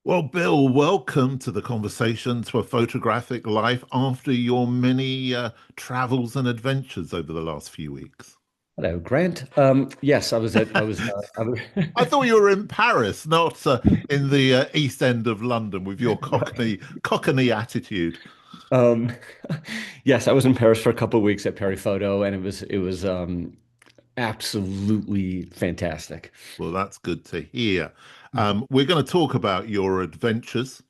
Well, Bill, welcome to the Conversations for Photographic Life after your many travels and adventures over the last few weeks. Hello, Grant. Yes, I was, I thought you were in Paris, not in the East End of London with your Cockney attitude. um, yes, I was in Paris for a couple of weeks at Perry Photo, and it was absolutely fantastic. Well, that's good to hear. We're going to talk about your adventures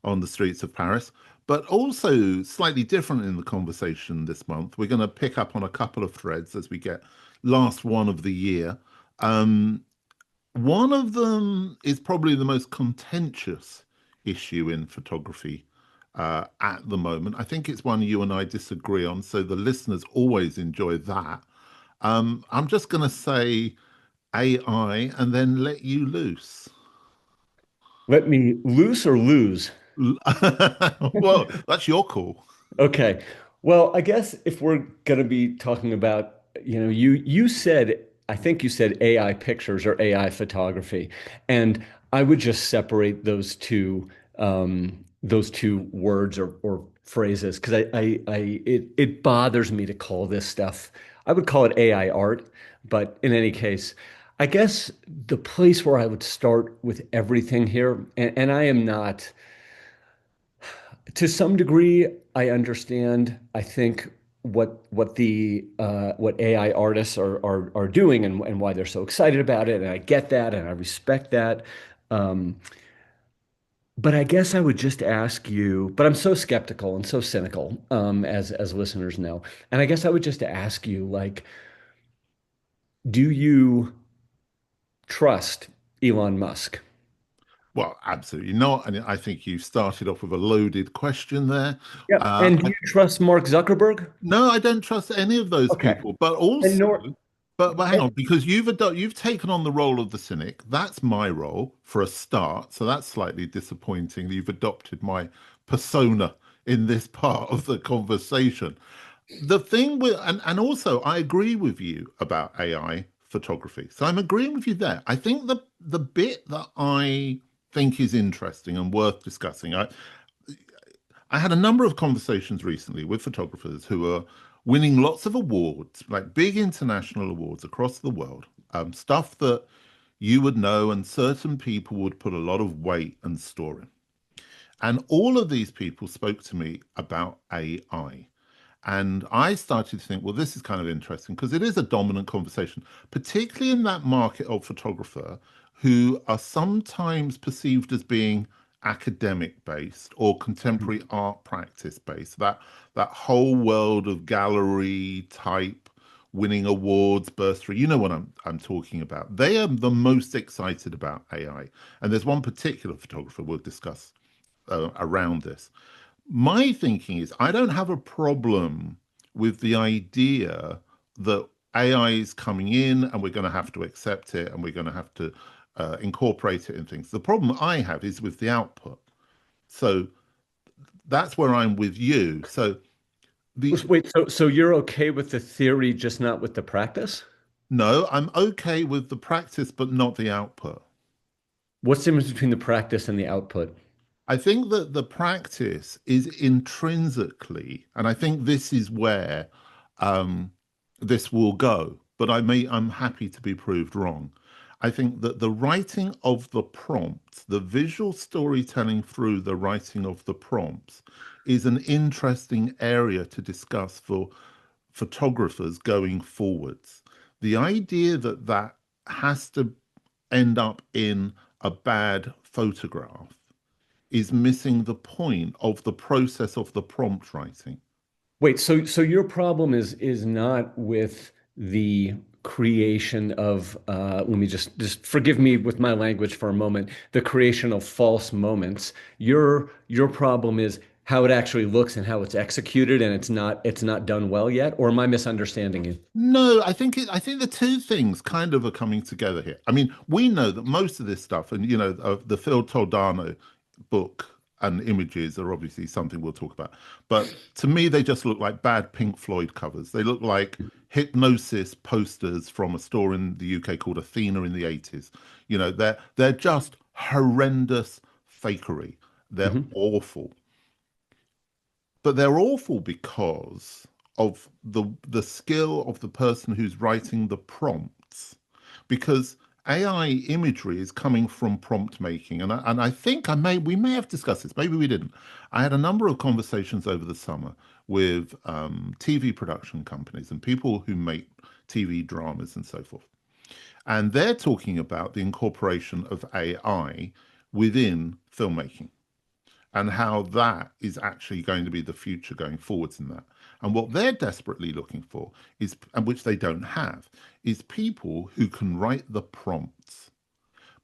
on the streets of Paris, but also slightly different in the conversation this month. We're going to pick up on a couple of threads as we get last one of the year. Um, One of them is probably the most contentious issue in photography at the moment. I think it's one you and I disagree on, so the listeners always enjoy that. I'm just going to say AI and then let you loose. Let me loose or lose? Well, that's your call. Okay. Well, I guess if we're going to be talking about, you said, I think you said AI pictures or AI photography, and I would just separate those two words or phrases because it bothers me to call this stuff. I would call it AI art, but in any case, I guess the place where I would start with everything here, and I am not. To some degree, I understand. I think what AI artists are doing and why they're so excited about it, and I get that and I respect that. Um, but I guess I would just ask you. But I'm so skeptical and so cynical, as listeners know, and I guess I would just ask you, like, do you trust Elon Musk? Well, absolutely not. And I think you started off with a loaded question there. Yep. And do I you trust Mark Zuckerberg? No, I don't trust any of those Okay. people. But And also, nor. but hang on, because you've taken on the role of the cynic. That's my role for a start. So that's slightly disappointing. You've adopted my persona in this part of the conversation. The thing with and also I agree with you about AI photography. So I'm agreeing with you there. I think the bit that I think is interesting and worth discussing. I had a number of conversations recently with photographers who are winning lots of awards, like big international awards across the world, stuff that you would know and certain people would put a lot of weight and store in. And all of these people spoke to me about AI. And I started to think, well, this is kind of interesting because it is a dominant conversation, particularly in that market of photographer who are sometimes perceived as being academic based or contemporary art practice based. That whole world of gallery type winning awards burst through. You know what I'm talking about. They are the most excited about AI. And there's one particular photographer we'll discuss around this. My thinking is I don't have a problem with the idea that AI is coming in and we're going to have to accept it and we're going to have to incorporate it in things. The problem I have is with the output. So that's where I'm with you. So the Wait, so you're okay with the theory, just not with the practice? no, I'm okay with the practice, but not the output. What's the difference between the practice and the output? I think that the practice is intrinsically, and I think this is where um, this will go, but I'm happy to be proved wrong. I think that the writing of the prompts, the visual storytelling through the writing of the prompts, is an interesting area to discuss for photographers going forwards. The idea that that has to end up in a bad photograph is missing the point of the process of the prompt writing. Wait, so your problem is not with the creation of let me just forgive me with my language for a moment, the creation of false moments. Your problem is how it actually looks and how it's executed, and it's not done well yet, or am I misunderstanding you? No, I think the two things kind of are coming together here. I mean, we know that most of this stuff, and the Phil Toledano book and images are obviously something we'll talk about. But to me, they just look like bad Pink Floyd covers. They look like hypnosis posters from a store in the UK called Athena in the 80s. They're just horrendous fakery. They're Hmm. awful. But they're awful because of the skill of the person who's writing the prompts. Because AI imagery is coming from prompt making, and I think we may have discussed this, maybe we didn't. I had a number of conversations over the summer with TV production companies and people who make TV dramas and so forth, and they're talking about the incorporation of AI within filmmaking and how that is actually going to be the future going forwards in that. And what they're desperately looking for is, and which they don't have, is people who can write the prompts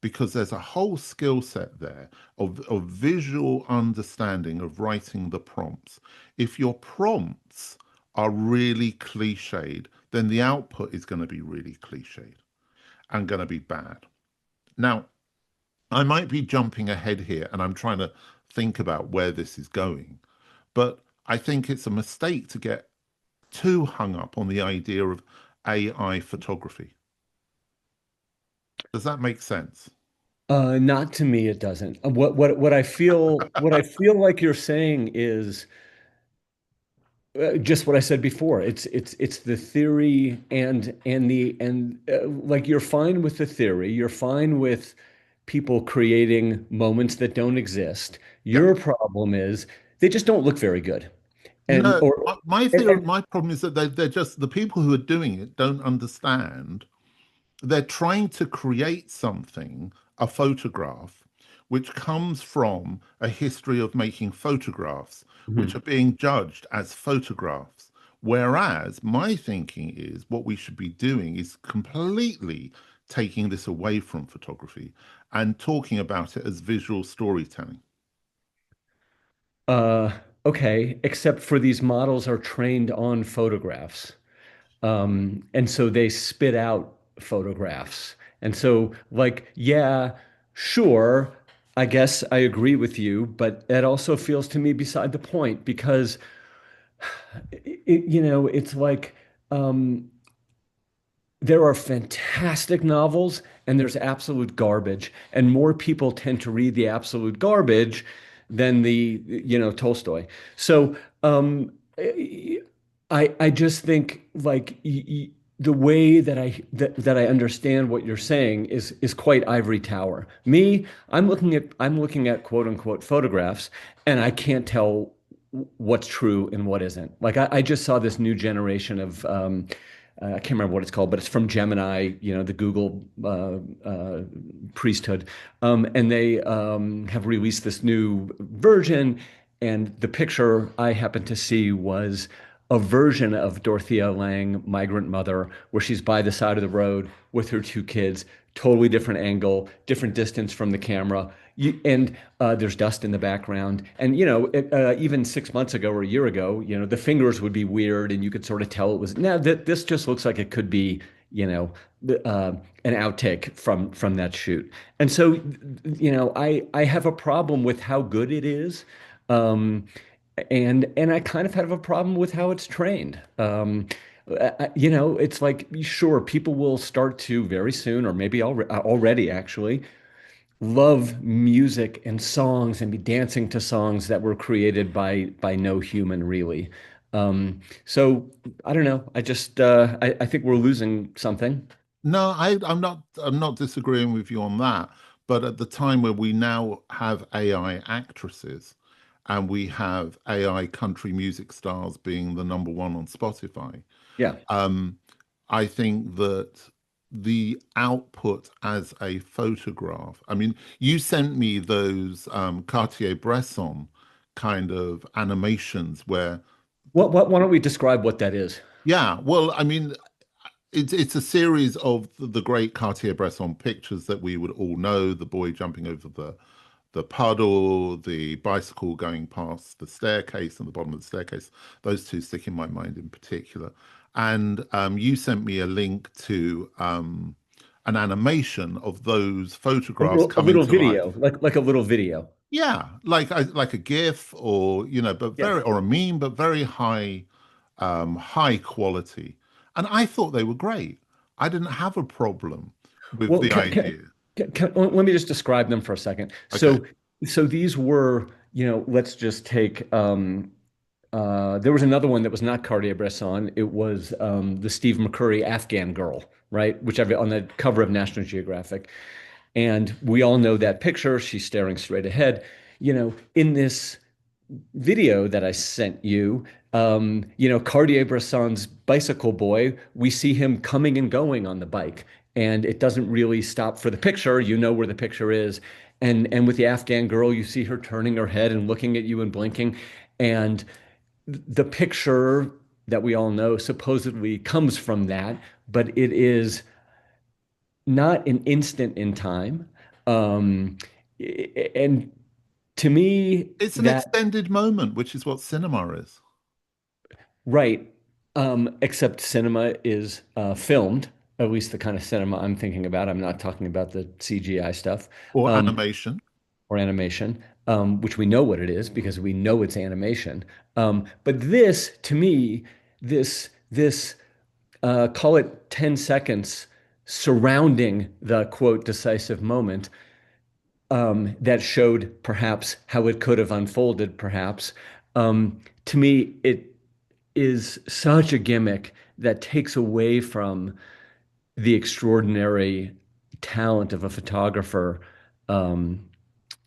because there's a whole skill set there of visual understanding of writing the prompts. If your prompts are really cliched, then the output is going to be really cliched and going to be bad. Now, I might be jumping ahead here and I'm trying to think about where this is going, but I think it's a mistake to get too hung up on the idea of AI photography. Does that make sense? Not to me, it doesn't. What I feel like you're saying is just what I said before. It's the theory and like you're fine with the theory. You're fine with people creating moments that don't exist. Yeah. Your problem is they just don't look very good. And No, or my theory, and my problem is that they're just the people who are doing it don't understand. They're trying to create something, a photograph, which comes from a history of making photographs, which are Mhm. being judged as photographs. Whereas my thinking is what we should be doing is completely taking this away from photography and talking about it as visual storytelling. Uh, okay, except for these models are trained on photographs. And so they spit out photographs. And so, like, yeah, sure, I guess I agree with you, but it also feels to me beside the point because, it's like um, there are fantastic novels and there's absolute garbage, and more people tend to read the absolute garbage than Tolstoy. So, I just think like the way that I understand what you're saying is quite ivory tower. Me, I'm looking at quote unquote photographs, and I can't tell what's true and what isn't. Like I just saw this new generation of I can't remember what it's called, but it's from Gemini, the Google priesthood. And they have released this new version. And the picture I happened to see was a version of Dorothea Lange, Migrant Mother, where she's by the side of the road with her two kids, totally different angle, different distance from the camera. And there's dust in the background. And, even 6 months ago or a year ago, the fingers would be weird and you could sort of tell it was, now that this just looks like it could be, you know, an outtake from that shoot. And so, I have a problem with how good it is. Um, and I kind of have a problem with how it's trained. It's like, sure, people will start to very soon, or maybe already actually, love music and songs and be dancing to songs that were created by no human really. So I don't know. I think we're losing something. No, I'm not disagreeing with you on that. But at the time where we now have AI actresses and we have AI country music stars being the number one on Spotify, Yeah. um, I think that the output as a photograph, I mean, you sent me those Cartier-Bresson kind of animations where, Why don't we describe what that is? yeah, well, I mean, it's a series of the great Cartier-Bresson pictures that we would all know, the boy jumping over the puddle, the bicycle going past the staircase and the bottom of the staircase. Those two stick in my mind in particular. And you sent me a link to an animation of those photographs A coming little to life. video, like a little video. Yeah, like a GIF or but Yeah. very or a meme, but very high quality. And I thought they were great. I didn't have a problem with Well, the idea. let me just describe them for a second. Okay. so these were, let's just take there was another one that was not Cartier-Bresson. It was the Steve McCurry Afghan Girl, right? Which on the cover of National Geographic. And we all know that picture. She's staring straight ahead. In this video that I sent you, Cartier-Bresson's bicycle boy, we see him coming and going on the bike, and it doesn't really stop for the picture. You know where the picture is. And with the Afghan girl, you see her turning her head and looking at you and blinking. And the picture that we all know supposedly comes from that, but it is not an instant in time. Um, and to me, It's an that extended moment, which is what cinema is, right. Except cinema is filmed, at least the kind of cinema I'm thinking about. I'm not talking about the CGI stuff or um, animation. or animation, which we know what it is because we know it's animation. But this, to me, this call it 10 seconds surrounding the quote decisive moment that showed perhaps how it could have unfolded, perhaps. To me, it is such a gimmick that takes away from the extraordinary talent of a photographer um,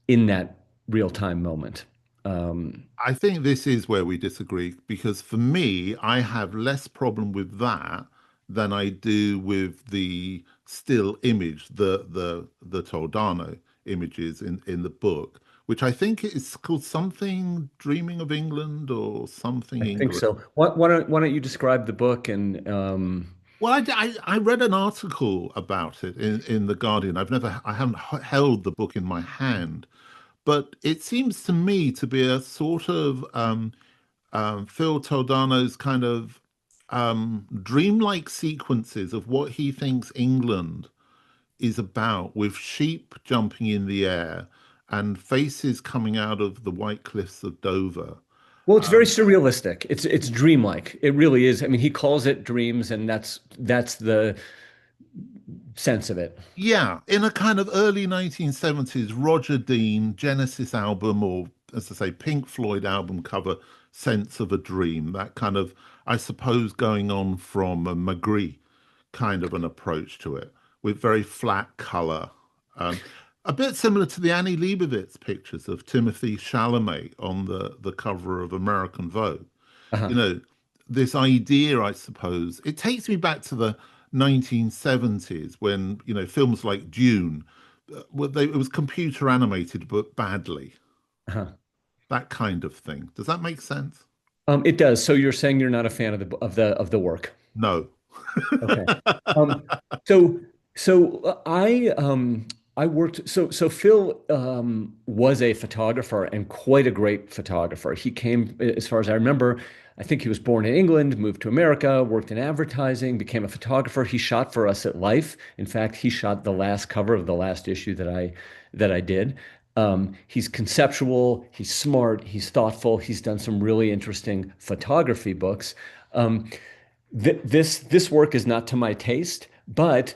in that real-time moment. Um, I think this is where we disagree because for me, I have less problem with that than I do with the still image, the Toledano images in the book, which I think is called something Dreaming of England or something I think England. so. Why don't you describe the book and Well, I read an article about it in the Guardian. I haven't held the book in my hand, but it seems to me to be a sort of Phil Toledano's kind of dreamlike sequences of what he thinks England is about, with sheep jumping in the air and faces coming out of the white cliffs of Dover. well, it's very surrealistic. It's dreamlike. It really is. I mean, he calls it dreams, and that's the sense of it. Yeah, in a kind of early 1970s Roger Dean Genesis album, or as I say, Pink Floyd album cover, Sense of a Dream, that kind of, I suppose, going on from a Magritte kind of an approach to it, with very flat color. Um, a bit similar to the Annie Leibovitz pictures of Timothy Chalamet on the cover of American Vogue. You Uh-huh. know, this idea, I suppose, it takes me back to the 1970s when, films like Dune, it was computer animated, but badly, Uh-huh. that kind of thing. Does that make sense? It does. So you're saying you're not a fan of the work. No. Okay. Um, so so I worked so Phil was a photographer and quite a great photographer. He came, as far as I remember, I think he was born in England, moved to America, worked in advertising, became a photographer. He shot for us at Life. In fact, he shot the last cover of the last issue that I did. He's conceptual, he's smart, he's thoughtful, he's done some really interesting photography books. Um, this work is not to my taste, but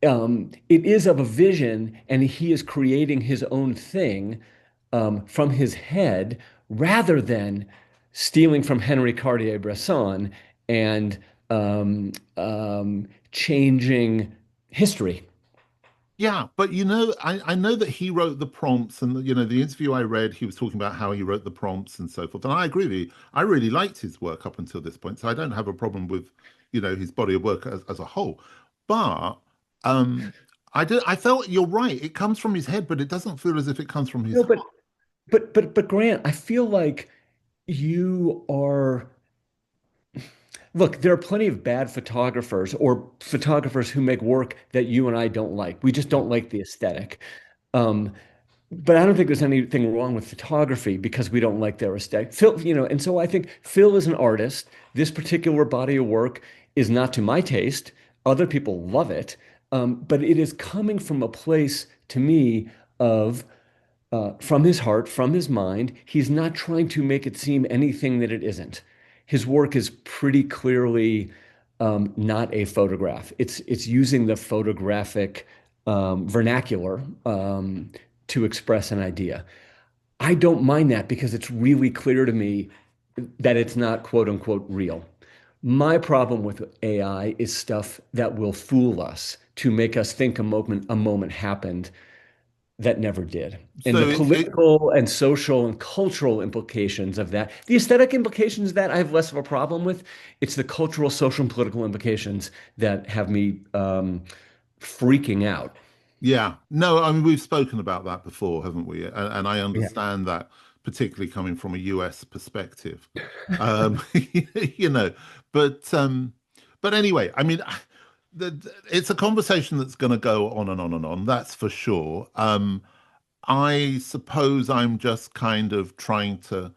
it is of a vision, and he is creating his own thing from his head rather than stealing from Henry Cartier-Bresson and changing history. Yeah, but I know that he wrote the prompts, and the interview I read, he was talking about how he wrote the prompts and so forth. And I agree with you. I really liked his work up until this point, so I don't have a problem with, his body of work as a whole. But I felt you're right. It comes from his head, but it doesn't feel as if it comes from his No, heart. but Grant, I feel like you are. Look, there are plenty of bad photographers or photographers who make work that you and I don't like. We just don't like the aesthetic. Um, but I don't think there's anything wrong with photography because we don't like their aesthetic. Phil, and so I think Phil is an artist. This particular body of work is not to my taste. Other people love it. But it is coming from a place to me of from his heart, from his mind. He's not trying to make it seem anything that it isn't. His work is pretty clearly not a photograph. It's using the photographic vernacular to express an idea. I don't mind that because it's really clear to me that it's not quote unquote real. My problem with AI is stuff that will fool us to make us think a moment happened that never did. And the So political and social and cultural implications of that, the aesthetic implications of that, I have less of a problem with. It's the cultural, social, and political implications that have me freaking out. yeah, no, I mean, we've spoken about that before, haven't we? And I Yeah. understand that, particularly coming from a US perspective. You know, but anyway, I mean, it's a conversation that's going to go on and on and on, that's for sure. I suppose I'm just kind of trying to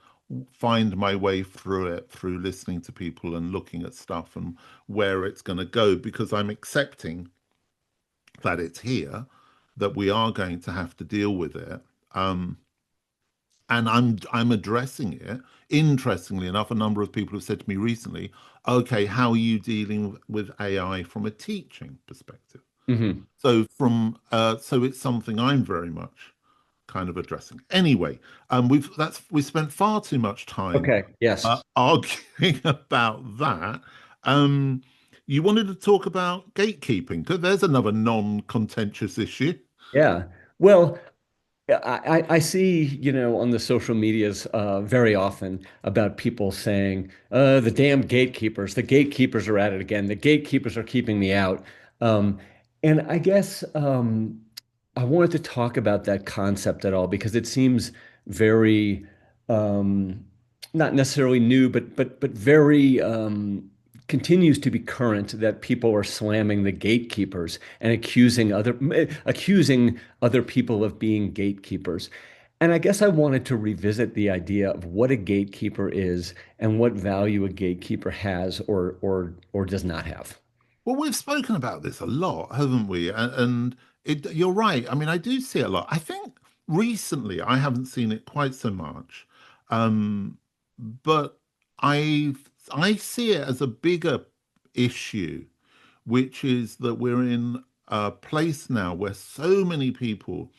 find my way through it through listening to people and looking at stuff and where it's going to go because I'm accepting that it's here, that we are going to have to deal with it. Um, and I'm addressing it. Interestingly enough, a number of people have said to me recently, okay, how are you dealing with AI from a teaching perspective? Hmm. So it's something I'm very much kind of addressing. Anyway, we spent far too much time Okay. Yes. arguing about that. Um, you wanted to talk about gatekeeping, 'cause there's another non-contentious issue. Yeah. Well, yeah, I see, on the social medias very often about people saying, the gatekeepers are at it again. The gatekeepers are keeping me out. Um, and I guess I wanted to talk about that concept at all because it seems very um, not necessarily new, but very continues to be current that people are slamming the gatekeepers and accusing other people of being gatekeepers. And I guess I wanted to revisit the idea of what a gatekeeper is and what value a gatekeeper has or does not have. Well, we've spoken about this a lot, haven't we? And you're right. I mean, I do see it a lot. I think recently I haven't seen it quite so much, um, but I see it as a bigger issue, which is that we're in a place now where so many people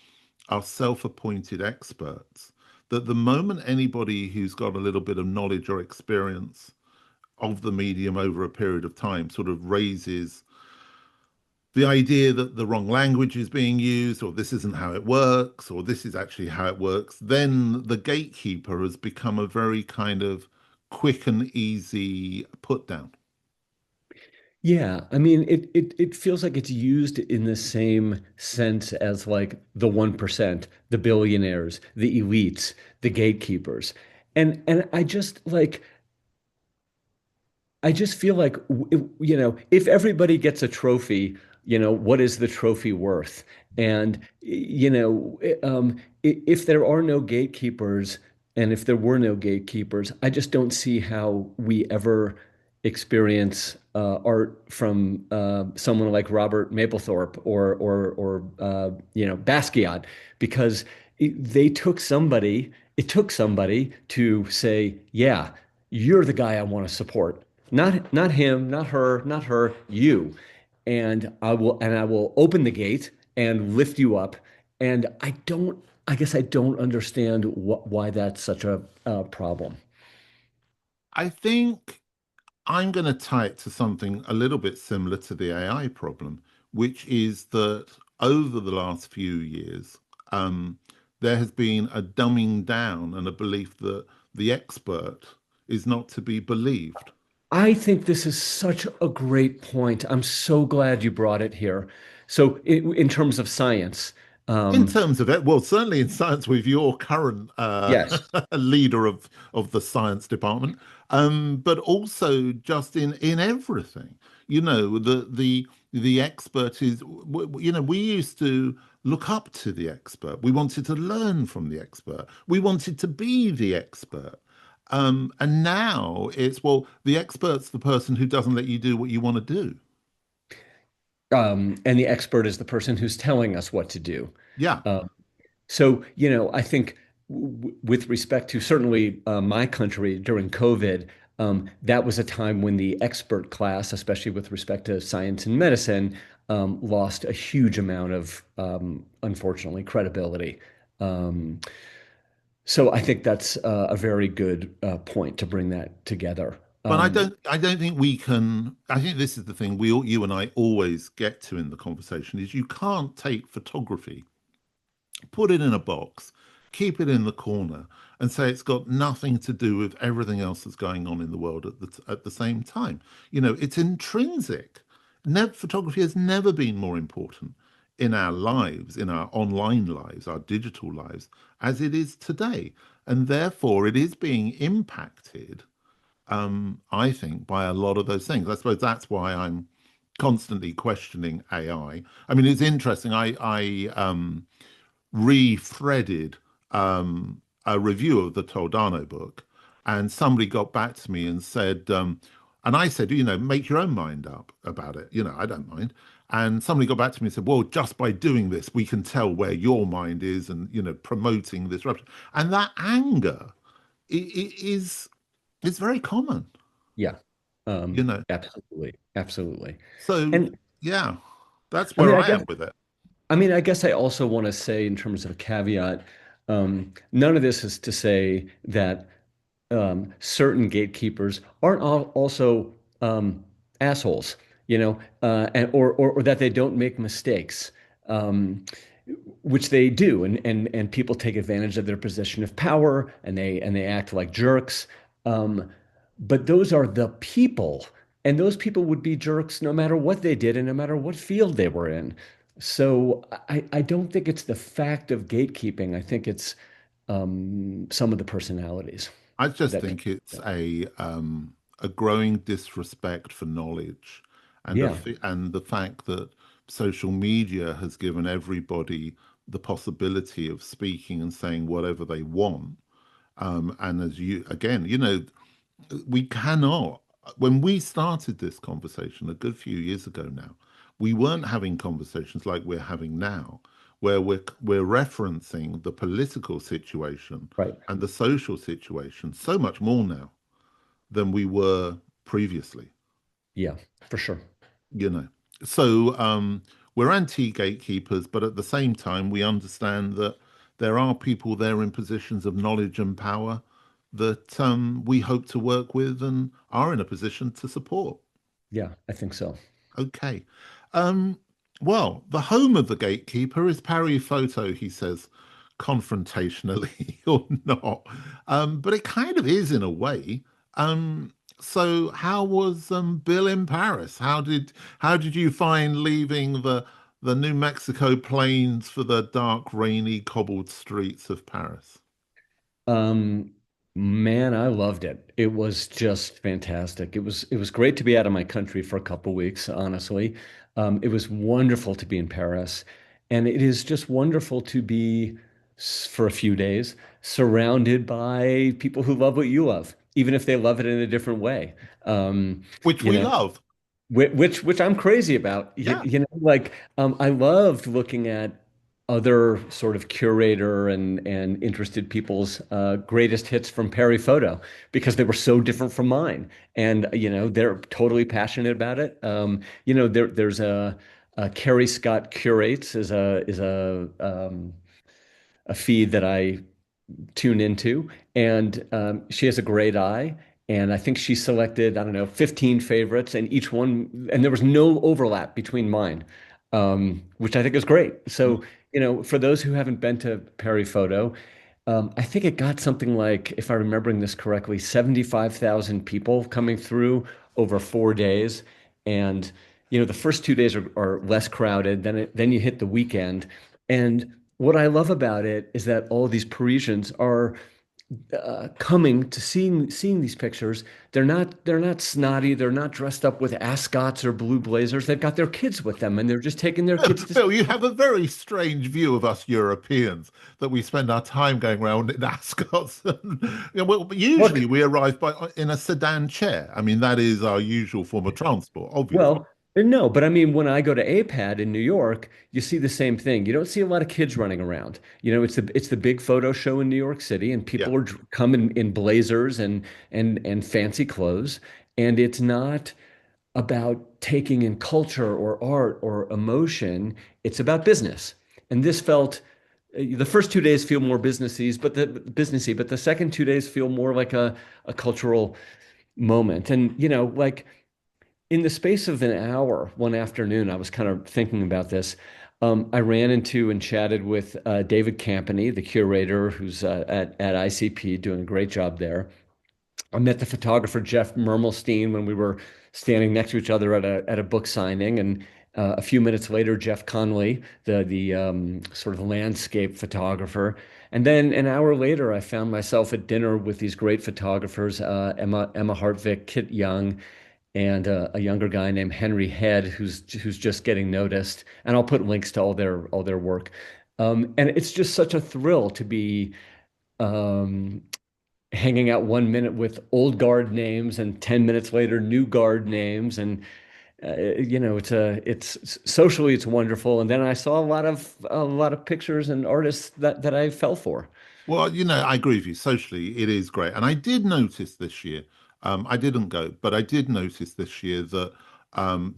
are self-appointed experts that the moment anybody who's got a little bit of knowledge or experience of the medium over a period of time sort of raises the idea that the wrong language is being used, or this isn't how it works, or this is actually how it works, then the gatekeeper has become a very kind of quick and easy put down. Yeah, I mean, it feels like it's used in the same sense as like the 1%, the billionaires, the elites, the gatekeepers. And I just feel like, if everybody gets a trophy, what is the trophy worth? And, if there are no gatekeepers and if there were no gatekeepers, I just don't see how we ever experience art from someone like Robert Mapplethorpe or Basquiat, because it took somebody to say, yeah, you're the guy I want to support. Not him, not her, not her, you. And I will open the gate and lift you up. And I guess I don't understand why that's such a problem. I think I'm going to tie it to something a little bit similar to the AI problem, which is that over the last few years, um, there has been a dumbing down and a belief that the expert is not to be believed. I think this is such a great point. I'm so glad you brought it here. So, in terms of science, In um, terms of it, well, certainly in science with your current yes. leader of the science department, but also just in everything. You know, the expert is, we used to look up to the expert. We wanted to learn from the expert. We wanted to be the expert. And now it's, well, the expert's the person who doesn't let you do what you want to do. And the expert is the person who's telling us what to do. Yeah. Um, So, I think with respect to certainly my country during COVID, that was a time when the expert class, especially with respect to science and medicine, lost a huge amount of, unfortunately, credibility. Um, so I think that's a very good point to bring that together. But I don't think we can. I think this is the thing you and I always get to in the conversation is you can't take photography, put it in a box, keep it in the corner, and say it's got nothing to do with everything else that's going on in the world at the same time. It's intrinsic. Photography has never been more important in our lives, in our online lives, our digital lives, as it is today. And therefore, it is being impacted, I think, by a lot of those things. I suppose that's why I'm constantly questioning AI. I mean, it's interesting. I re-threaded a review of the Toledano book, and somebody got back to me and said, and I said, make your own mind up about it. I don't mind. And somebody got back to me and said, well, just by doing this, we can tell where your mind is and, promoting this rupture. And that anger is very common, Yeah, you know. absolutely, absolutely. So, And yeah, that's I where mean, I am with it. I guess I also want to say, in terms of a caveat, none of this is to say that certain gatekeepers aren't also assholes, or that they don't make mistakes, um, which they do, and people take advantage of their position of power, and they act like jerks. Um, but those are the people, and those people would be jerks no matter what they did and no matter what field they were in. So I don't think it's the fact of gatekeeping. I think it's some of the personalities I just that make think it's that. a growing disrespect for knowledge, Yeah, and the fact that social media has given everybody the possibility of speaking and saying whatever they want. And as you again, we cannot. When we started this conversation a good few years ago now, we weren't having conversations like we're having now, where we're referencing the political situation right. and the social situation so much more now than we were previously. Yeah, for sure. You know, so we're anti-gatekeepers, but at the same time, we understand that there are people there in positions of knowledge and power that we hope to work with and are in a position to support. Yeah, I think so. Okay. Um, well, the home of the gatekeeper is Parry Photo, he says, confrontationally or not. But it kind of is in a way. So how was Bill in Paris? How did you find leaving the New Mexico plains for the dark, rainy, cobbled streets of Paris? Um, Man, I loved it. It was just fantastic. It was great to be out of my country for a couple weeks, honestly. It was wonderful to be in Paris, and it is just wonderful to be for a few days surrounded by people who love what you love, even if they love it in a different way. Um, Which you we know, love. which I'm crazy about. Yeah. Like I loved looking at other sort of curator and interested people's greatest hits from Perry Photo because they were so different from mine, and they're totally passionate about it. There's a Carrie Scott curates is a feed that I tune into, and she has a great eye. And I think she selected, I don't know, 15 favorites, and each one, and there was no overlap between mine, which I think is great. So, for those who haven't been to Perry Photo, I think it got something like, if I'm remembering this correctly, 75,000 people coming through over 4 days. And, the first 2 days are less crowded. Then you hit the weekend. And what I love about it is that all these Parisians are coming to seeing these pictures. They're not snotty. They're not dressed up with ascots or blue blazers. They've got their kids with them, and they're just taking their kids to Bill, you see. have a very strange view of us Europeans that we spend our time going around in ascots. But usually Look, we arrive in a sedan chair. I mean, that is our usual form of transport, obviously. well, no, but I mean, when I go to APAD in New York, you see the same thing. You don't see a lot of kids running around. It's the big photo show in New York City, and Yeah. people are coming in blazers and fancy clothes, and it's not about taking in culture or art or emotion. It's about business. And this felt the first 2 days feel more businessy, but the second 2 days feel more like a cultural moment. And, like in the space of an hour, one afternoon, I was kind of thinking about this. I ran into and chatted with David Campany, the curator who's at ICP, doing a great job there. I met the photographer Jeff Mermelstein when we were standing next to each other at a book signing, and a few minutes later, Jeff Conley, the sort of landscape photographer, and then an hour later, I found myself at dinner with these great photographers, Emma Hartvick, Kit Young, and a younger guy named Henry Head, who's just getting noticed. And I'll put links to all their work. And it's just such a thrill to be um, hanging out 1 minute with old guard names and 10 minutes later new guard names, and it's socially it's wonderful. And then I saw a lot of pictures and artists that I fell for. Well, I agree with you. Socially, it is great. And I did notice this year, I didn't go, but I did notice this year that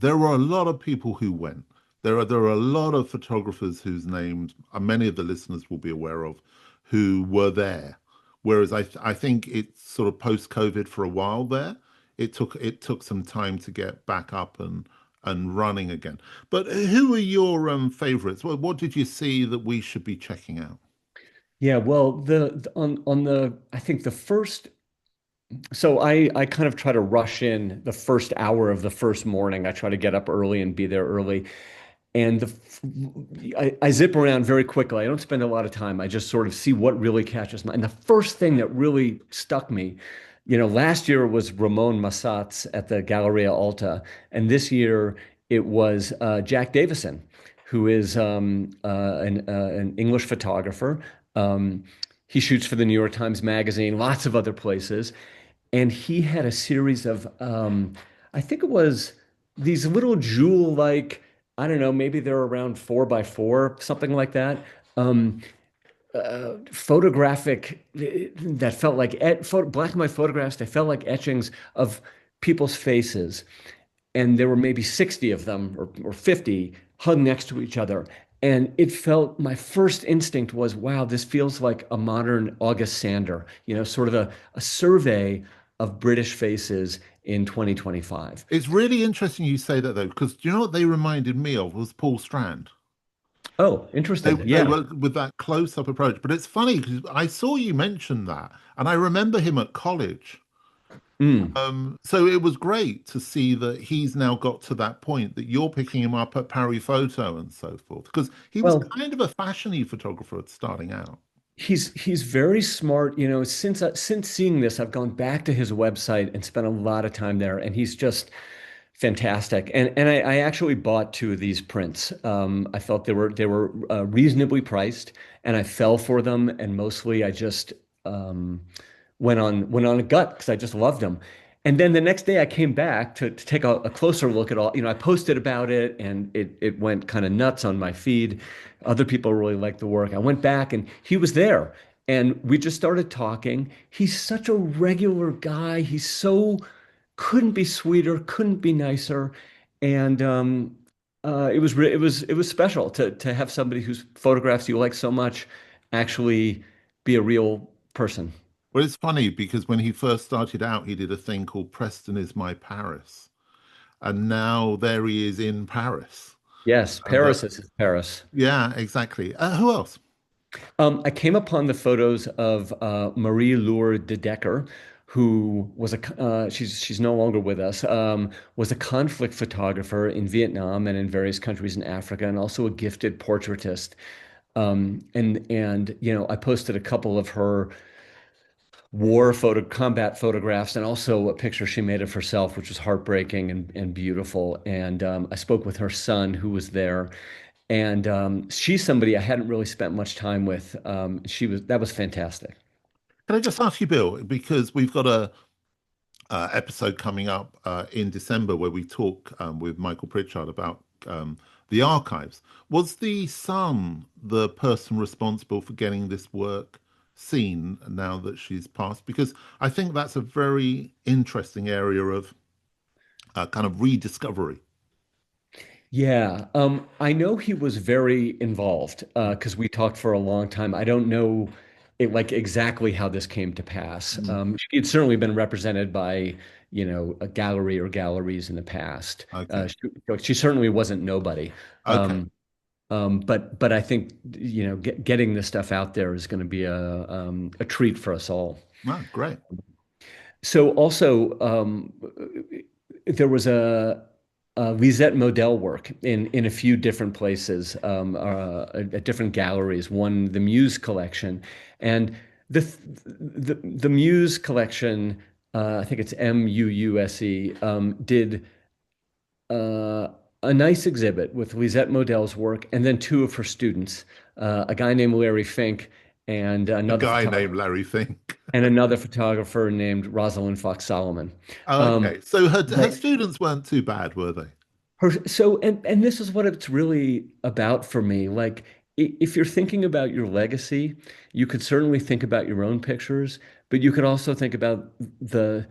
there were a lot of people who went. There are a lot of photographers whose names many of the listeners will be aware of who were there. Whereas I think it's sort of post-COVID for a while there. It took some time to get back up and running again. But who are your favorites? What did you see that we should be checking out? Yeah, well, on the I think the first so I kind of try to rush in the first hour of the first morning. I try to get up early and be there early. And I zip around very quickly. I don't spend a lot of time. I just sort of see what really catches my. And the first thing that really stuck me, last year was Ramon Massats at the Galleria Alta, and this year it was Jack Davison, who is an English photographer. Um, he shoots for the New York Times Magazine, lots of other places, and he had a series of I think it was these little jewel-like, I don't know, maybe they're around 4 by 4, something like that. Um, Photographic that felt like black and white photographs. They felt like etchings of people's faces, and there were maybe 60 of them or 50 hugged next to each other. And it felt, my first instinct was, wow, this feels like a modern August Sander, sort of a survey of British faces in 2025. It's really interesting you say that though, because do you know what they reminded me of was Paul Strand. Oh, They interesting. they Yeah. were with that close-up approach. But it's funny because I saw you mention that, and I remember him at college. Mm. So it was great to see that he's now got to that point that you're picking him up at Parry Photo and so forth, because he was Well, kind of a fashiony photographer at starting out. he's very smart. Since seeing this, I've gone back to his website and spent a lot of time there, and he's just fantastic. And I actually bought two of these prints. I felt they were reasonably priced, and I fell for them. And mostly, I just um, went on a gut because I just loved them. And then the next day, I came back to take a closer look at all. I posted about it, and it went kind of nuts on my feed. Other people really liked the work. I went back, and he was there, and we just started talking. He's such a regular guy. He's so couldn't be sweeter, couldn't be nicer, and it was special to have somebody whose photographs you like so much actually be a real person. Well, it's funny because when he first started out, he did a thing called Preston is my Paris, and now there he is in Paris. Yes, And Paris is Paris. yeah, exactly. Who else? I came upon the photos of Marie-Laure de Decker, who was she's no longer with us, was a conflict photographer in Vietnam and in various countries in Africa, and also a gifted portraitist. And I posted a couple of her combat photographs, and also a picture she made of herself, which was heartbreaking and beautiful. And I spoke with her son, who was there, and she's somebody I hadn't really spent much time with. That was fantastic. Can I just ask you, Bill, because we've got a episode coming up in December where we talk with Michael Pritchard about the archives. Was the son the person responsible for getting this work seen now that she's passed? Because I think that's a very interesting area of kind of rediscovery. Yeah, I know he was very involved because we talked for a long time. I don't know like exactly how this came to pass. Mm, She'd certainly been represented by, a gallery or galleries in the past. okay. She certainly wasn't nobody. Okay. But I think, getting this stuff out there is going to be a treat for us all. Ah, great. So also, there was a Lisette Model work in a few different places, at different galleries. One, the Muse collection, and the the Muse collection, I think it's Muuse, did uh, a nice exhibit with Lisette Model's work, and then two of her students, a guy named Larry Fink and A guy named Larry Fink. another photographer named Rosalind Fox Solomon. Oh, Um, okay. So her but students weren't too bad, were they? and this is what it's really about for me. Like, if you're thinking about your legacy, you could certainly think about your own pictures, but you could also think about the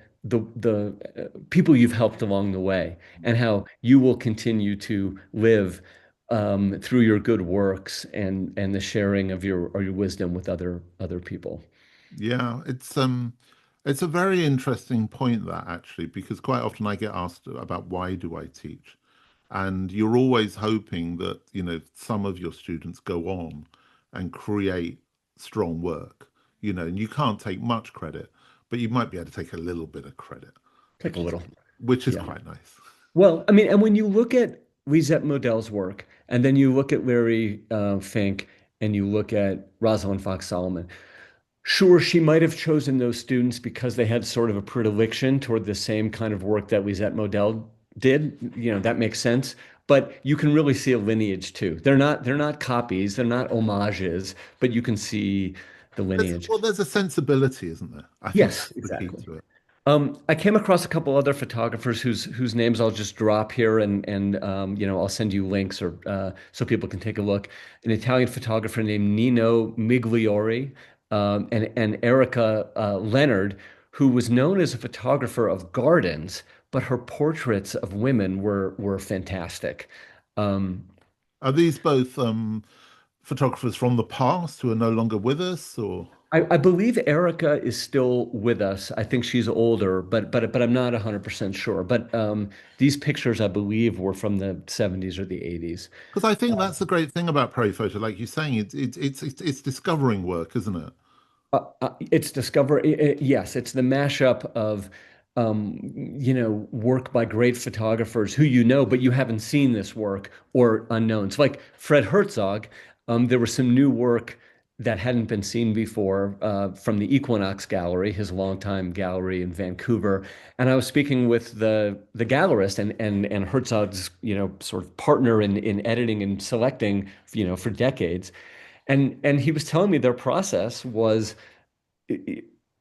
people you've helped along the way and how you will continue to live through your good works and the sharing of your wisdom with other people. Yeah, it's a very interesting point that actually, because quite often I get asked about why do I teach? And you're always hoping that, some of your students go on and create strong work, and you can't take much credit, but you might be able to take a little bit of credit, Take a little. which is Yeah. quite nice. Well, I mean, and when you look at Lisette Model's work, and then you look at Larry Fink, and you look at Rosalind Fox Solomon, sure, she might have chosen those students because they had sort of a predilection toward the same kind of work that Lisette Model did. That makes sense. But you can really see a lineage too. They're not copies, they're not homages, but you can see the lineage. There's a sensibility, isn't there? I think Yes, that's the key exactly. to it. I came across a couple other photographers whose names I'll just drop here, and I'll send you links or so people can take a look. An Italian photographer named Nino Migliori, and Erica Leonard, who was known as a photographer of gardens, but her portraits of women were fantastic. Um, Are these both photographers from the past who are no longer with us, or? I believe Erica is still with us. I think she's older, but I'm not 100% sure. But these pictures, I believe, were from the 70s or the 80s. Because I think that's the great thing about pro photo, like you're saying, it's discovering work, isn't it? It's discover. Yes, it's the mashup of work by great photographers who but you haven't seen this work, or unknowns. Like Fred Herzog, there was some new work that hadn't been seen before from the Equinox Gallery, his longtime gallery in Vancouver. And I was speaking with the gallerist and Herzog's, sort of partner in editing and selecting, for decades. And he was telling me their process was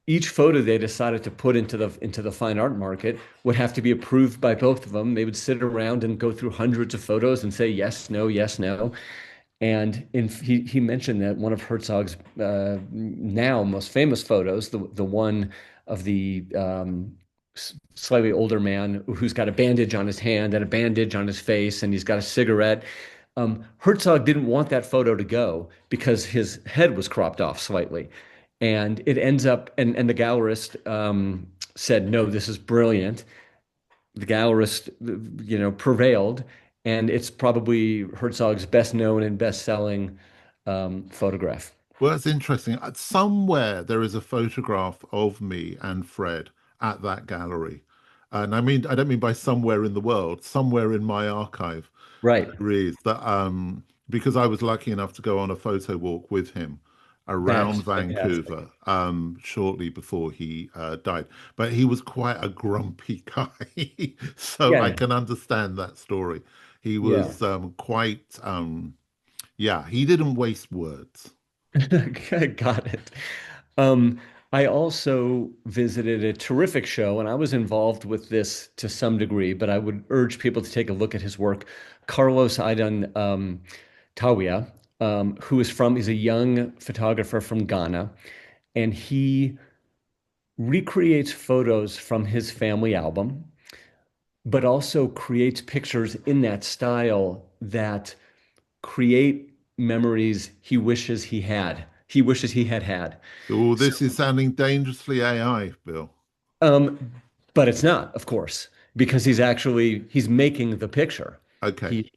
each photo they decided to put into the fine art market would have to be approved by both of them. They would sit around and go through hundreds of photos and say yes, no, yes, no. And he mentioned that one of Herzog's now most famous photos, the one of the slightly older man who's got a bandage on his hand and a bandage on his face, and he's got a cigarette. Herzog didn't want that photo to go because his head was cropped off slightly. And it ends up, and the gallerist said, no, this is brilliant. The gallerist, prevailed, and it's probably Herzog's best known and best selling photograph. Well, that's interesting. Somewhere there is a photograph of me and Fred at that gallery. And I don't mean by somewhere in the world, somewhere in my archive Right. there is that because I was lucky enough to go on a photo walk with him around That's fantastic. Vancouver shortly before he died. But he was quite a grumpy guy, so I Yeah. can understand that story. He Yeah. was quite yeah, he didn't waste words. Got it. Um, I also visited a terrific show, and I was involved with this to some degree, but I would urge people to take a look at his work. Carlos Aidan Tawia, he's a young photographer from Ghana, and he recreates photos from his family album, but also creates pictures in that style that create memories he wishes he had had. Oh, So, this is sounding dangerously AI, Bill. um, but it's not, of course, because he's making the picture. Okay.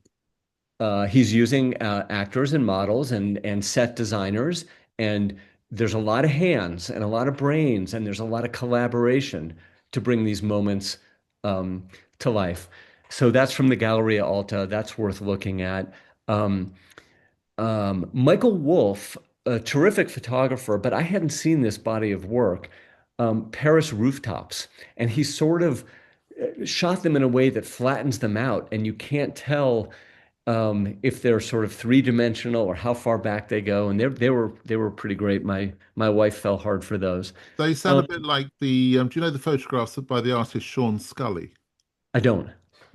He's using actors and models and set designers, and there's a lot of hands and a lot of brains, and there's a lot of collaboration to bring these moments um, to life. So that's from the Galleria Alta. That's worth looking at. Um, Michael Wolff, a terrific photographer, but I hadn't seen this body of work, Paris rooftops, and he sort of shot them in a way that flattens them out, and you can't tell if they're sort of three-dimensional or how far back they go. And they were pretty great. My wife fell hard for those. They sound Um, a bit like do you know the photographs by the artist Sean Scully? I don't.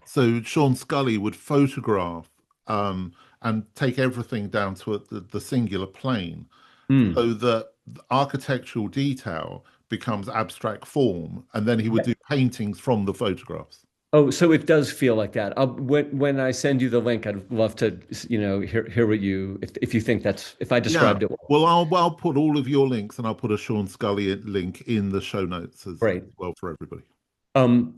So Sean Scully would photograph and take everything down to the singular plane Mm. so that the architectural detail becomes abstract form, and then he would do paintings from the photographs. Oh, so it does feel like that. When I send you the link, I'd love to, hear what if you think if I Yeah. described it well. Well, I'll put all of your links and I'll put a Sean Scully link in the show notes as Great. well for everybody. Um,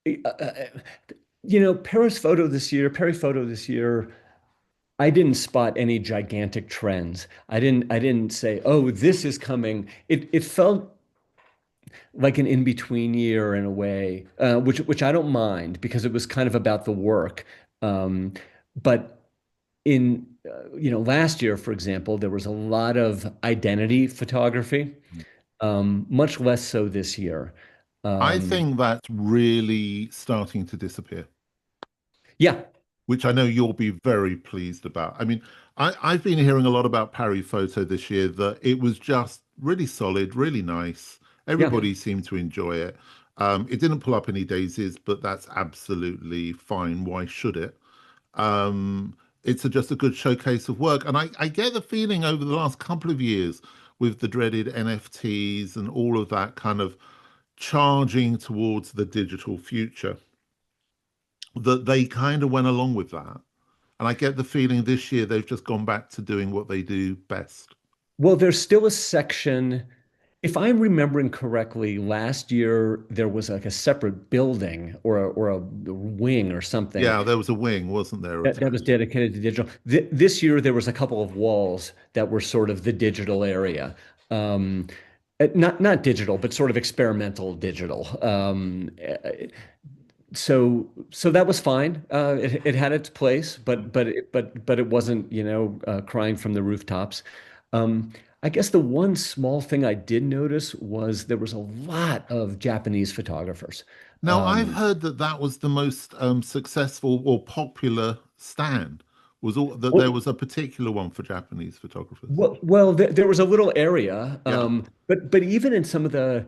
uh, uh, Perry photo this year, I didn't spot any gigantic trends. I didn't say, oh, this is coming. It felt like an in-between year in a way, which I don't mind because it was kind of about the work. But in last year, for example, there was a lot of identity photography, much less so this year. I Um, think that's really starting to disappear, yeah, which I know you'll be very pleased about. I mean, I've been hearing a lot about Parry Photo this year, that it was just really solid, really nice. yeah. Everybody seemed to enjoy it. It didn't pull up any daisies, but that's absolutely fine. Why should it? It's just a good showcase of work. And I get the feeling over the last couple of years with the dreaded NFTs and all of that kind of charging towards the digital future, that they kind of went along with that. And I get the feeling this year they've just gone back to doing what they do best. Well, there's still a section. If I'm remembering correctly, last year there was like a separate building or a wing or something Yeah, there was a wing, wasn't there, that was attached? dedicated to digital. This year there was a couple of walls that were sort of the digital area. Not digital, but sort of experimental digital. So that was fine. It had its place, but it wasn't, crying from the rooftops. Um, I guess the one small thing I did notice was there was a lot of Japanese photographers. Now, I've Um, heard that that was the most successful or popular stand, was all that there well, was a particular one for Japanese photographers. there was a little area, Yeah. but even in some of the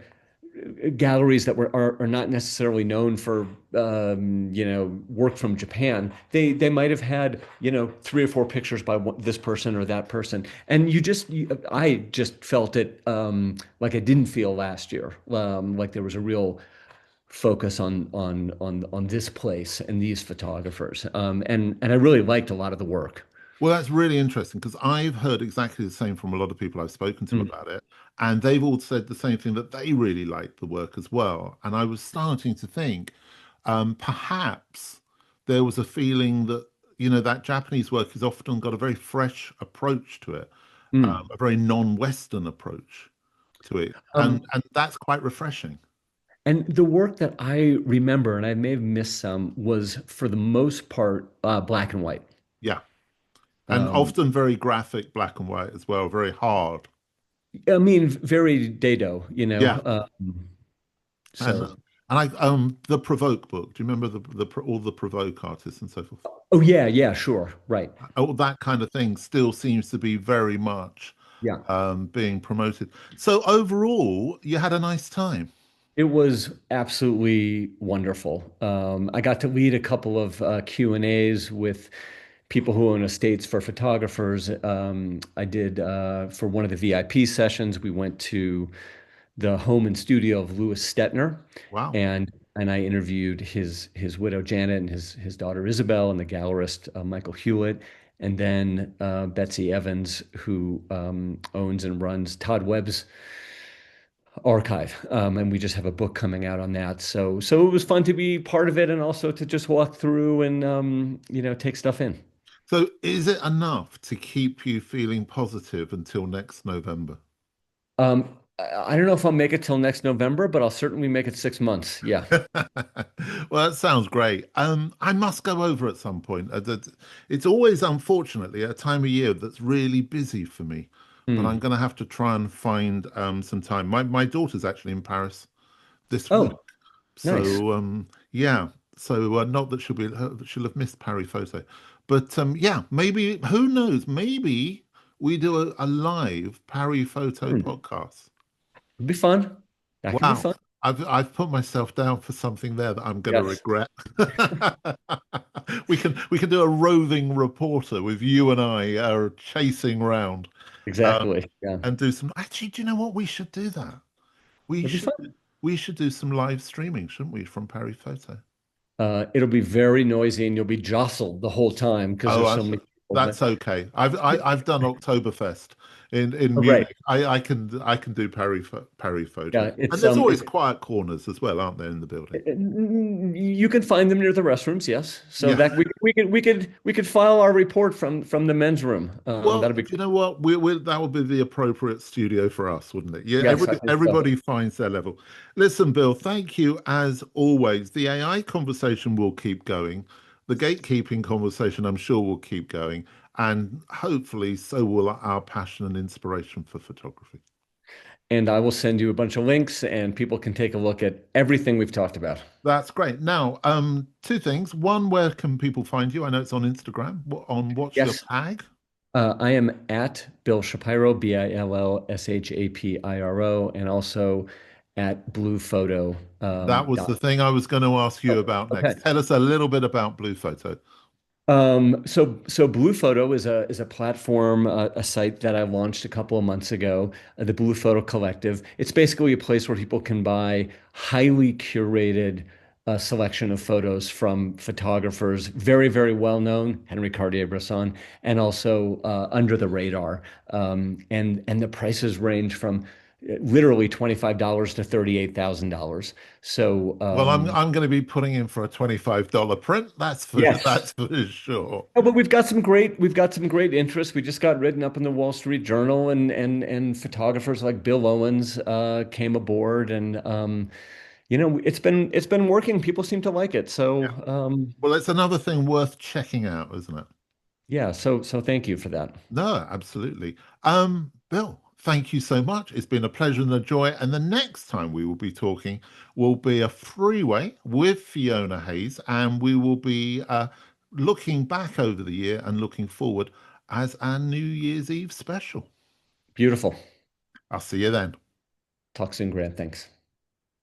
galleries that are not necessarily known for work from Japan, they might have had three or four pictures by this person or that person, and I just felt it like I didn't feel last year, like there was a real focus on this place and these photographers, and I really liked a lot of the work. Well, that's really interesting because I've heard exactly the same from a lot of people I've spoken to Mm, about it. And they've all said the same thing, that they really liked the work as well. And I was starting to think perhaps there was a feeling that, that Japanese work has often got a very fresh approach to it, mm. a very non-Western approach to it. Um, And that's quite refreshing. And the work that I remember, and I may have missed some, was for the most part black and white. Yeah. And Um, often very graphic black and white as well, very hard. I mean, very dado, Yeah. And so, I the Provoke book. Do you remember all the Provoke artists and so forth? oh yeah, yeah, sure, right, All that kind of thing still seems to be very much yeah. being promoted. So overall, you had a nice time. It was absolutely wonderful. I got to lead a couple of Q&As with people who own estates for photographers. I did for one of the VIP sessions. We went to the home and studio of Louis Stettner, Wow. and and I interviewed his widow Janet and his daughter Isabel and the gallerist Michael Hewlett, and then Betsy Evans, who owns and runs Todd Webb's archive, and we just have a book coming out on that. So it was fun to be part of it, and also to just walk through and take stuff in. So is it enough to keep you feeling positive until next November? I don't know if I'll make it till next November, but I'll certainly make it 6 months. Yeah. Well, that sounds great. I must go over at some point. It's always, unfortunately, a time of year that's really busy for me, but I'm Hmm. going to have to try and find some time. My daughter's actually in Paris this week, Oh, nice. so yeah. So not that she'll have missed Paris photo, but yeah, maybe who knows? Maybe we do a live Paris photo Hmm. podcast. It'd be fun. That could be Wow. fun. I've put myself down for something there that I'm going to Yes, regret. We can do a roving reporter with you and I chasing round um, exactly. Yeah, and do some. Actually, do you know what? We should do that. We it'd be should fun. we should do some live streaming, shouldn't we, from Paris Photo? It'll be very noisy, and you'll be jostled the whole time because Oh, there's so many people. that's okay. I've done Oktoberfest in Oh, right. Munich. I can do Paris Photo, Yeah, and it's there's always quiet corners as well, aren't there, in the building? you can find them near the restrooms. Yes, so Yeah. that we could file our report from the men's room. Well, That'll do be you know what? That would be the appropriate studio for us, wouldn't it? Yeah, yes, I think so. everybody finds their level. Listen, Bill, thank you as always. The AI conversation will keep going. The gatekeeping conversation, I'm sure, will keep going. And hopefully, so will our passion and inspiration for photography. And I will send you a bunch of links, and people can take a look at everything we've talked about. That's great. Now, two things. One, where can people find you? I know it's on Instagram. On what's your Yes, tag? I am at Bill Shapiro, BILLSHAPIRO, and also at Blue Photo. That was the thing I was going to ask you about Okay. next. Tell us a little bit about Blue Photo. So Blue Photo is a platform, a site that I launched a couple of months ago, the Blue Photo Collective. It's basically a place where people can buy highly curated selection of photos from photographers, very, very well known, Henry Cartier-Bresson, and also under the radar. And the prices range from literally $25 to $38,000. So Well, I'm going to be putting in for a $25 print. That's for yes. that's for sure. Oh, but we've got some great interest. We just got written up in the Wall Street Journal, and photographers like Bill Owens came aboard, and it's been working. People seem to like it. So Yeah. Well, it's another thing worth checking out, isn't it? yeah, so thank you for that. No, absolutely. Bill, thank you so much. It's been a pleasure and a joy. And the next time we will be talking will be a freeway with Fiona Hayes, and we will be looking back over the year and looking forward as our New Year's Eve special. Beautiful. I'll see you then. Talk soon, Grant. Thanks.